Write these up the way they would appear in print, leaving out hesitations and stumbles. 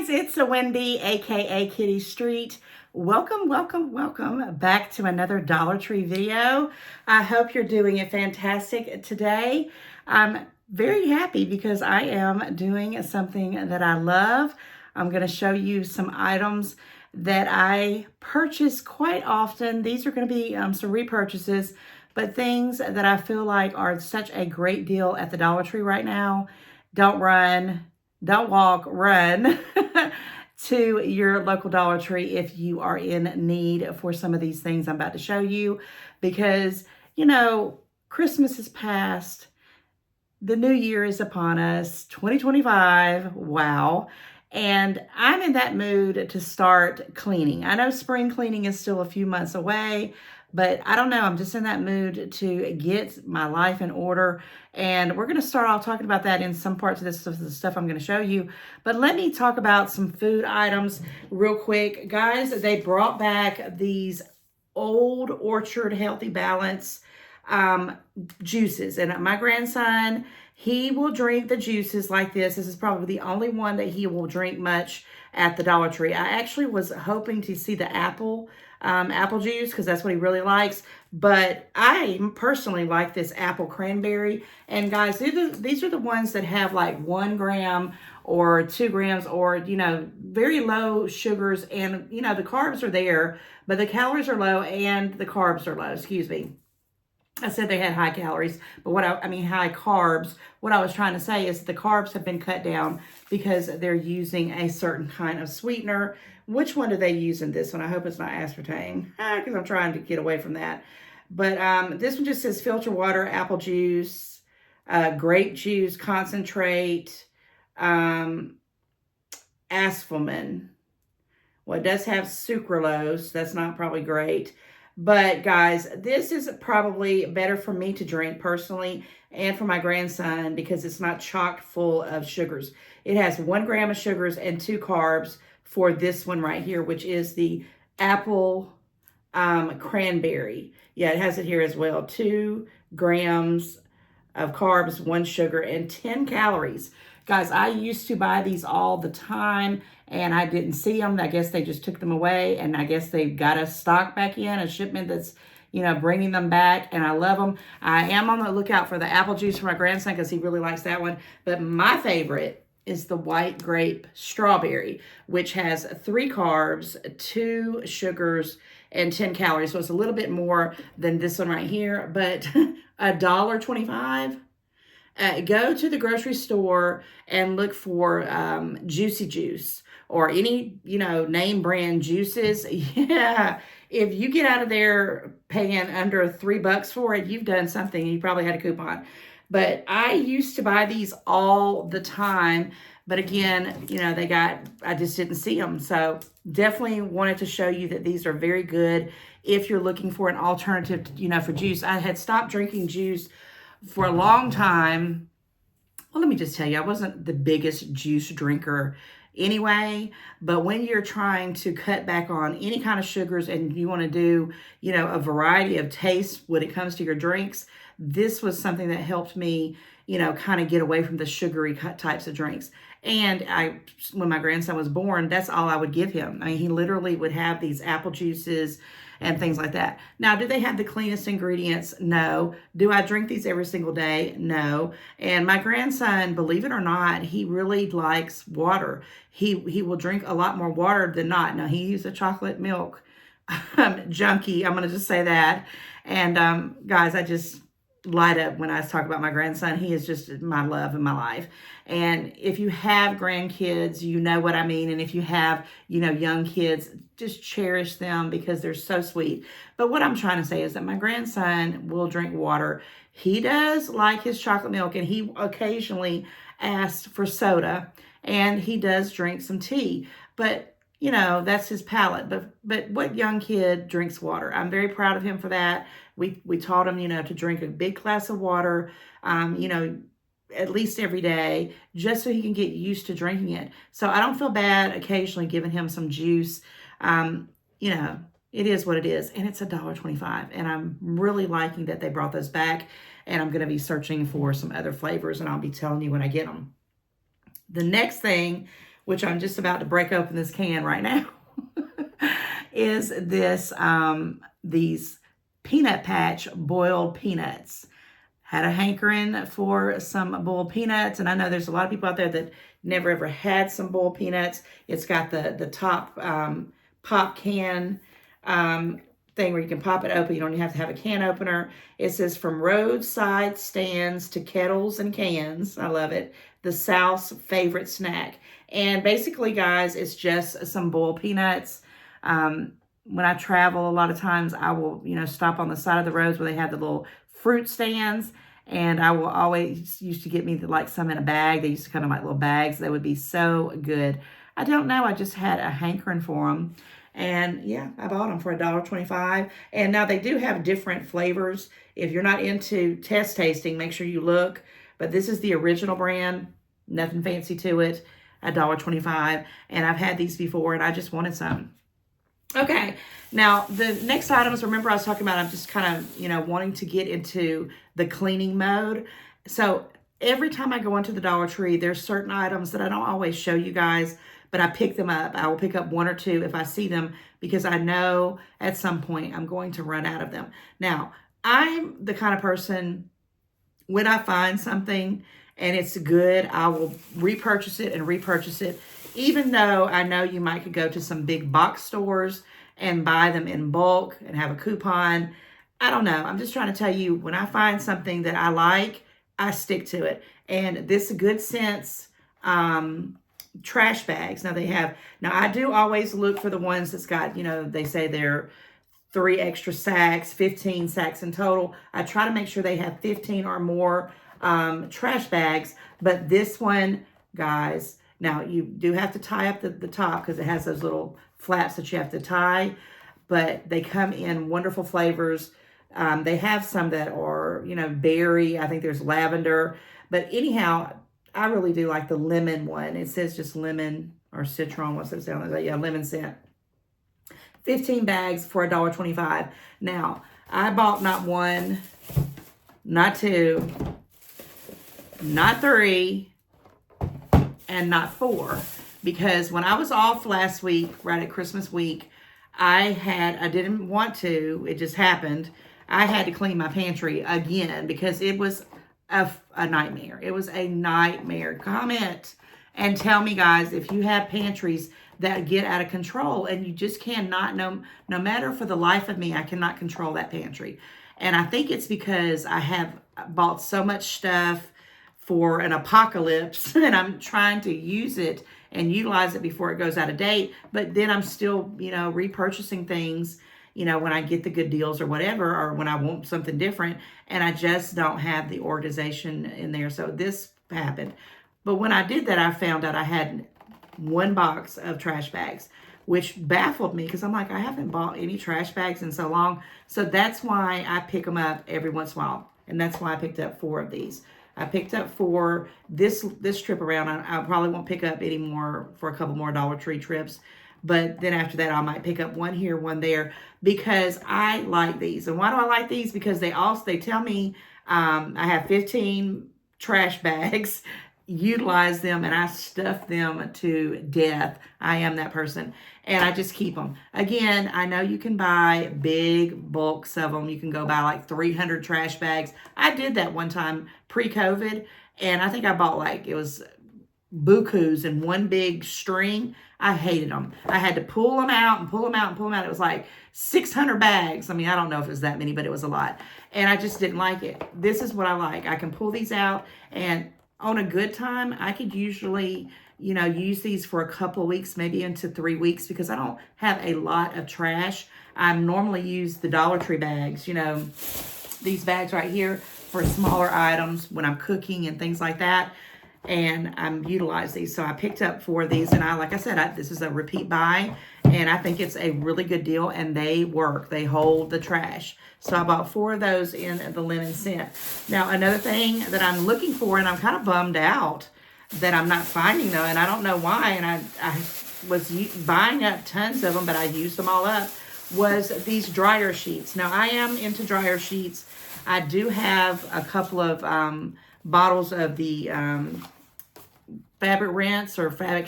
It's Wendy, aka Kitty Street. Welcome back to another Dollar Tree video. I hope you're doing it fantastic today. I'm very happy because I am doing something that I love. I'm going to show you some items that I purchase quite often. These are going to be some repurchases, but things that I feel like are such a great deal at the Dollar Tree right now. Don't run. Don't walk, run to your local Dollar Tree if you are in need for some of these things I'm about to show you, because, Christmas is past. The new year is upon us, 2025. Wow. And I'm in that mood to start cleaning. I know spring cleaning is still a few months away, but I don't know. I'm just in that mood to get my life in order. And we're going to start off talking about that in some parts of this stuff I'm going to show you. But let me talk about some food items real quick. Guys, they brought back these Old Orchard Healthy Balance juices. And my grandson, he will drink the juices like this. This is probably the only one that he will drink much at the Dollar Tree. I actually was hoping to see the apple juice because that's what he really likes. But I personally like this apple cranberry. And guys, these are the ones that have like 1 gram or 2 grams or, very low sugars. And, the carbs are there, but the calories are low and the carbs are low. Excuse me. I said they had high calories, but high carbs. What I was trying to say is the carbs have been cut down because they're using a certain kind of sweetener. Which one do they use in this one? I hope it's not aspartame, because I'm trying to get away from that. But this one just says filter water, apple juice, grape juice, concentrate, asfalman. Well, it does have sucralose. That's not probably great. But guys, this is probably better for me to drink personally and for my grandson because it's not chock full of sugars. It has 1 gram of sugars and 2 carbs for this one right here, which is the apple cranberry. Yeah, it has it here as well. 2 grams of carbs, 1 sugar, and 10 calories. Guys, I used to buy these all the time, and I didn't see them. I guess they just took them away, and I guess they got a stock back in, a shipment that's, bringing them back, and I love them. I am on the lookout for the apple juice for my grandson because he really likes that one. But my favorite is the white grape strawberry, which has 3 carbs, 2 sugars, and 10 calories. So it's a little bit more than this one right here, but $1.25. Go to the grocery store and look for Juicy Juice or any, name brand juices. Yeah, if you get out of there paying under $3 for it, you've done something. You probably had a coupon. But I used to buy these all the time. But again, I just didn't see them. So definitely wanted to show you that these are very good if you're looking for an alternative, for juice. I had stopped drinking juice for a long time. Well, let me just tell you, I wasn't the biggest juice drinker anyway, but when you're trying to cut back on any kind of sugars and you want to do, a variety of tastes when it comes to your drinks, this was something that helped me, kind of get away from the sugary types of drinks. And when my grandson was born, that's all I would give him. He literally would have these apple juices and things like that. Now, do they have the cleanest ingredients? No. Do I drink these every single day? No. And my grandson, believe it or not, he really likes water. He will drink a lot more water than not. Now, he's a chocolate milk junkie. I'm going to just say that. And guys, I just light up when I talk about my grandson. He is just my love in my life. And if you have grandkids, you know what I mean. And if you have, young kids, just cherish them because they're so sweet. But what I'm trying to say is that my grandson will drink water. He does like his chocolate milk, and he occasionally asks for soda, and he does drink some tea. But that's his palate. But what young kid drinks water? I'm very proud of him for that. We taught him, to drink a big glass of water, at least every day, just so he can get used to drinking it. So I don't feel bad occasionally giving him some juice. It is what it is, and it's $1.25. And I'm really liking that they brought those back, and I'm going to be searching for some other flavors, and I'll be telling you when I get them. The next thing which I'm just about to break open this can right now, is these Peanut Patch boiled peanuts. Had a hankering for some boiled peanuts, and I know there's a lot of people out there that never ever had some boiled peanuts. It's got the top pop can thing where you can pop it open. You don't even have to have a can opener. It says from roadside stands to kettles and cans. I love it. The South's favorite snack. And basically, guys, it's just some boiled peanuts. When I travel, a lot of times I will, stop on the side of the roads where they have the little fruit stands. And I will always used to get me like some in a bag. They used to come in like little bags. They would be so good. I don't know. I just had a hankering for them. And yeah, I bought them for $1.25. And now they do have different flavors. If you're not into test tasting, make sure you look. But this is the original brand. Nothing fancy to it. $1.25. And I've had these before and I just wanted some. Okay, now the next items, remember I was talking about, I'm just kind of, wanting to get into the cleaning mode. So every time I go into the Dollar Tree, there's certain items that I don't always show you guys, but I pick them up. I will pick up one or two if I see them because I know at some point I'm going to run out of them. Now, I'm the kind of person, when I find something and it's good, I will repurchase it and repurchase it. Even though I know you might could go to some big box stores and buy them in bulk and have a coupon. I don't know. I'm just trying to tell you, when I find something that I like, I stick to it. And this Good Sense trash bags. Now I do always look for the ones that's got, they say they're 3 extra sacks, 15 sacks in total. I try to make sure they have 15 or more trash bags. But this one, guys, now, you do have to tie up the top because it has those little flaps that you have to tie, but they come in wonderful flavors. They have some that are, berry. I think there's lavender. But anyhow, I really do like the lemon one. It says just lemon or citron. What's it sound like? Yeah, lemon scent. 15 bags for $1.25. Now, I bought not one, not two, not three, and not 4, because when I was off last week, right at Christmas week, I didn't want to, it just happened. I had to clean my pantry again because it was a nightmare. It was a nightmare. Comment and tell me, guys, if you have pantries that get out of control and you just cannot, no matter for the life of me, I cannot control that pantry. And I think it's because I have bought so much stuff for an apocalypse and I'm trying to use it and utilize it before it goes out of date. But then I'm still, repurchasing things, when I get the good deals or whatever, or when I want something different, and I just don't have the organization in there. So this happened. But when I did that, I found out I had 1 box of trash bags, which baffled me because I'm like, I haven't bought any trash bags in so long. So that's why I pick them up every once in a while. And that's why I picked up 4 of these. I picked up 4 this trip around. I probably won't pick up any more for a couple more Dollar Tree trips. But then after that, I might pick up 1 here, 1 there, because I like these. And why do I like these? Because they tell me I have 15 trash bags, utilize them, and I stuff them to death. I am that person. And I just keep them. Again, I know you can buy big bulks of them. You can go buy like 300 trash bags. I did that one time pre-COVID, and I think I bought it was bukus in one big string. I hated them. I had to pull them out and pull them out and pull them out. It was like 600 bags. I mean, I don't know if it was that many, but it was a lot. And I just didn't like it. This is what I like. I can pull these out, and on a good time, I could usually, use these for a couple of weeks, maybe into 3 weeks, because I don't have a lot of trash. I normally use the Dollar Tree bags, these bags right here for smaller items when I'm cooking and things like that. And I'm utilize these. So I picked up 4 of these, and like I said, this is a repeat buy, and I think it's a really good deal, and they work. They hold the trash. So I bought 4 of those in the lemon scent. Now, another thing that I'm looking for, and I'm kind of bummed out that I'm not finding, though, and I don't know why, and I was buying up tons of them, but I used them all up, was these dryer sheets. Now, I am into dryer sheets. I do have a couple of bottles of the fabric rinse or fabric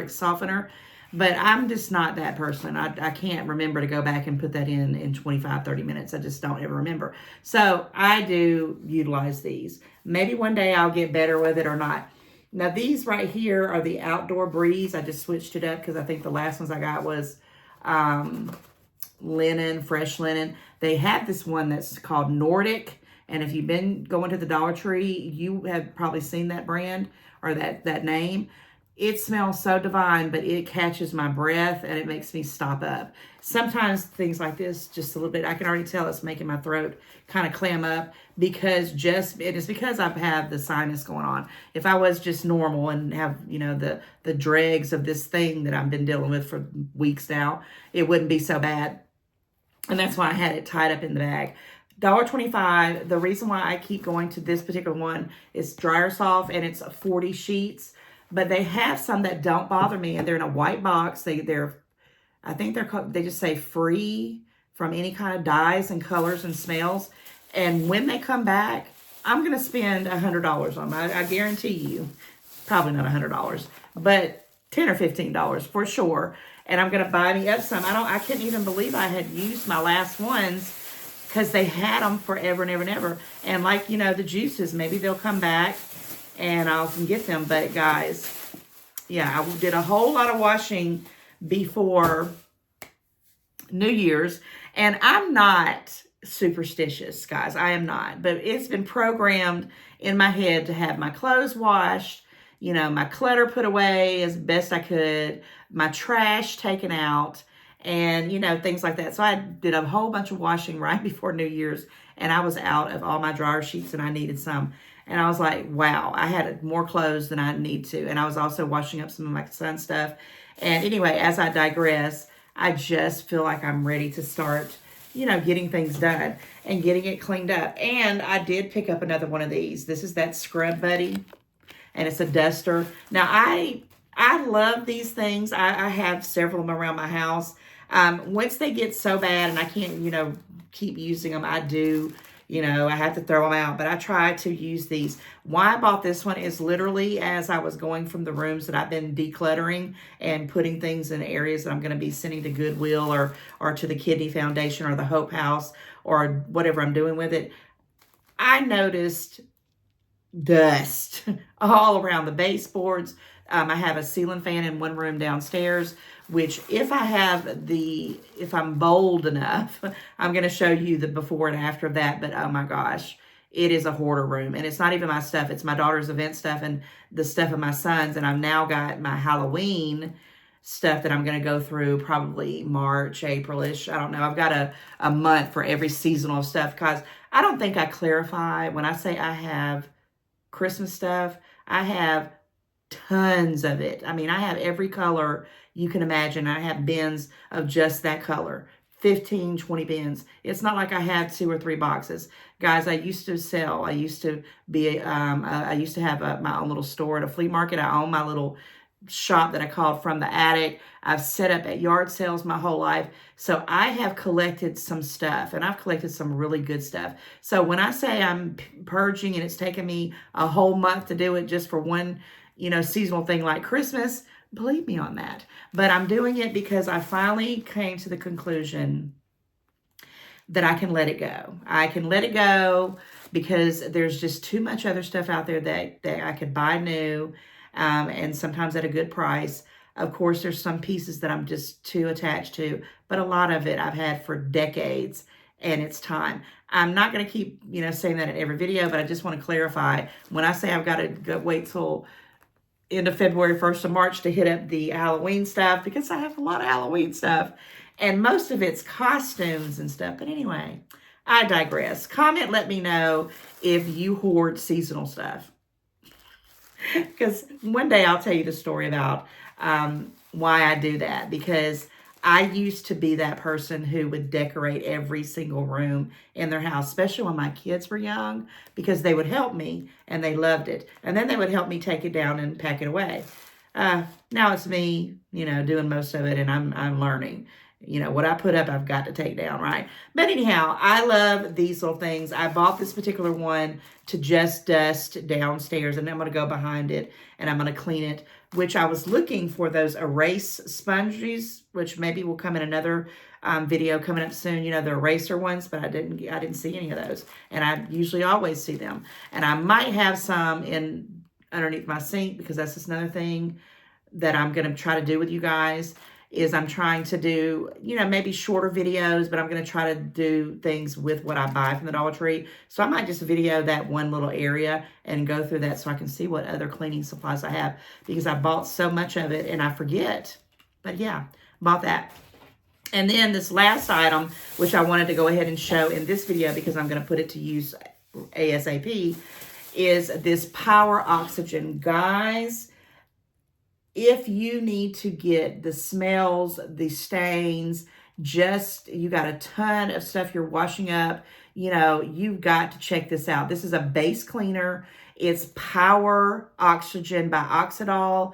softener. But I'm just not that person. I can't remember to go back and put that in 25, 30 minutes. I just don't ever remember. So I do utilize these. Maybe one day I'll get better with it or not. Now these right here are the Outdoor Breeze. I just switched it up because I think the last ones I got was linen, fresh linen. They have this one that's called Nordic. And if you've been going to the Dollar Tree, you have probably seen that brand or that name. It smells so divine, but it catches my breath and it makes me stop up. Sometimes things like this, just a little bit, I can already tell it's making my throat kind of clam up because it is because I have the sinus going on. If I was just normal and have, the dregs of this thing that I've been dealing with for weeks now, it wouldn't be so bad. And that's why I had it tied up in the bag. $1.25. The reason why I keep going to this particular one is Dryer Soft, and it's 40 sheets. But they have some that don't bother me, and they're in a white box. I think they're called, they just say free from any kind of dyes and colors and smells. And when they come back, I'm going to spend $100 on them. I guarantee you, probably not $100, but $10 or $15 for sure. And I'm going to buy me up some. I couldn't even believe I had used my last ones because they had them forever and ever and ever. And like, the juices, maybe they'll come back and I can get them. But guys, yeah, I did a whole lot of washing before New Year's. And I'm not superstitious, guys. I am not. But it's been programmed in my head to have my clothes washed, my clutter put away as best I could, my trash taken out, and, things like that. So I did a whole bunch of washing right before New Year's, and I was out of all my dryer sheets, and I needed some. And I was like, wow, I had more clothes than I need to. And I was also washing up some of my son's stuff. And anyway, as I digress, I just feel like I'm ready to start, getting things done and getting it cleaned up. And I did pick up another one of these. This is that Scrub Buddy, and it's a duster. Now, I love these things. I have several of them around my house. Once they get so bad and I can't, keep using them, I do, I have to throw them out. But I try to use these. Why I bought this one is literally as I was going from the rooms that I've been decluttering and putting things in areas that I'm going to be sending to Goodwill or to the Kidney Foundation or the Hope House or whatever I'm doing with it. I noticed dust all around the baseboards. I have a ceiling fan in one room downstairs, which if I'm bold enough, I'm going to show you the before and after of that. But oh my gosh, it is a hoarder room. And it's not even my stuff. It's my daughter's event stuff and the stuff of my son's. And I've now got my Halloween stuff that I'm going to go through probably March, April-ish. I don't know. I've got a month for every seasonal stuff because I don't think I clarify when I say I have Christmas stuff. I have tons of it. I mean, I have every color you can imagine. I have bins of just that color, 15, 20 bins. It's not like I have 2 or 3 boxes. Guys, I used to sell. I used to have my own little store at a flea market. I own my little shop that I called From the Attic. I've set up at yard sales my whole life. So I have collected some stuff, and I've collected some really good stuff. So when I say I'm purging and it's taken me a whole month to do it just for one, seasonal thing like Christmas, believe me on that. But I'm doing it because I finally came to the conclusion that I can let it go. I can let it go because there's just too much other stuff out there that I could buy new, and sometimes at a good price. Of course, there's some pieces that I'm just too attached to, but a lot of it I've had for decades, and it's time. I'm not going to keep, saying that in every video, but I just want to clarify. When I say I've got to wait till end of February, 1st of March to hit up the Halloween stuff, because I have a lot of Halloween stuff, and most of it's costumes and stuff. But anyway, I digress. Comment, let me know if you hoard seasonal stuff. Because one day I'll tell you the story about why I do that. Because I used to be that person who would decorate every single room in their house, especially when my kids were young, because they would help me and they loved it. And then they would help me take it down and pack it away. Now it's me, doing most of it, and I'm learning. You know, what I put up, I've got to take down, right? But anyhow, I love these little things. I bought this particular one to just dust downstairs, and I'm going to go behind it, and I'm going to clean it, which I was looking for those erase sponges, which maybe will come in another video coming up soon, you know, the eraser ones, but I didn't see any of those. And I usually always see them. And I might have some in underneath my sink, because that's just another thing that I'm going to try to do with you guys. Is I'm trying to do, you know, maybe shorter videos, but I'm going to try to do things with what I buy from the Dollar Tree. So I might just video that one little area and go through that so I can see what other cleaning supplies I have, because I bought so much of it and I forget. But yeah, bought that. And then this last item, which I wanted to go ahead and show in this video because I'm going to put it to use ASAP, is this Power Oxygen. Guys, if you need to get the smells, the stains, just, you got a ton of stuff you're washing up, you know, you've got to check this out. This is a base cleaner. It's Power Oxygen by Oxydol.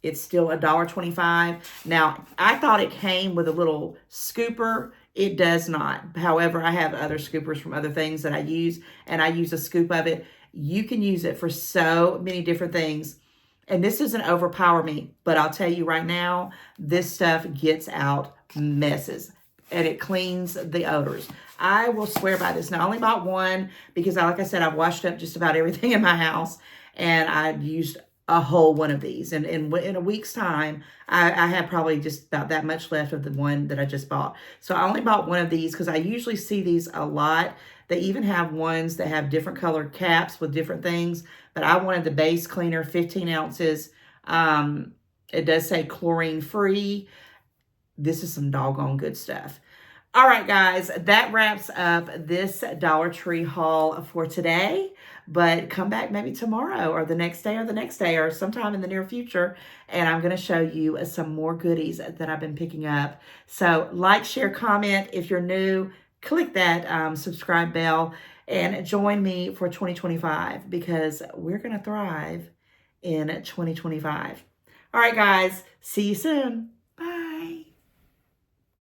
It's still $1.25. Now, I thought it came with a little scooper. It does not. However, I have other scoopers from other things that I use, and I use a scoop of it. You can use it for so many different things. And this doesn't overpower me, but I'll tell you right now, this stuff gets out messes, and it cleans the odors. I will swear by this. Now, I only bought one because, like I said, I've washed up just about everything in my house, and I used a whole one of these. And in a week's time, I have probably just about that much left of the one that I just bought. So I only bought one of these because I usually see these a lot. They even have ones that have different colored caps with different things. But I wanted the base cleaner, 15 ounces. It does say chlorine free. This is some doggone good stuff. All right, guys, that wraps up this Dollar Tree haul for today. But come back maybe tomorrow or the next day or sometime in the near future, and I'm going to show you some more goodies that I've been picking up. So like, share, comment. If you're new, click that subscribe bell and join me for 2025, because we're going to thrive in 2025. All right, guys, see you soon.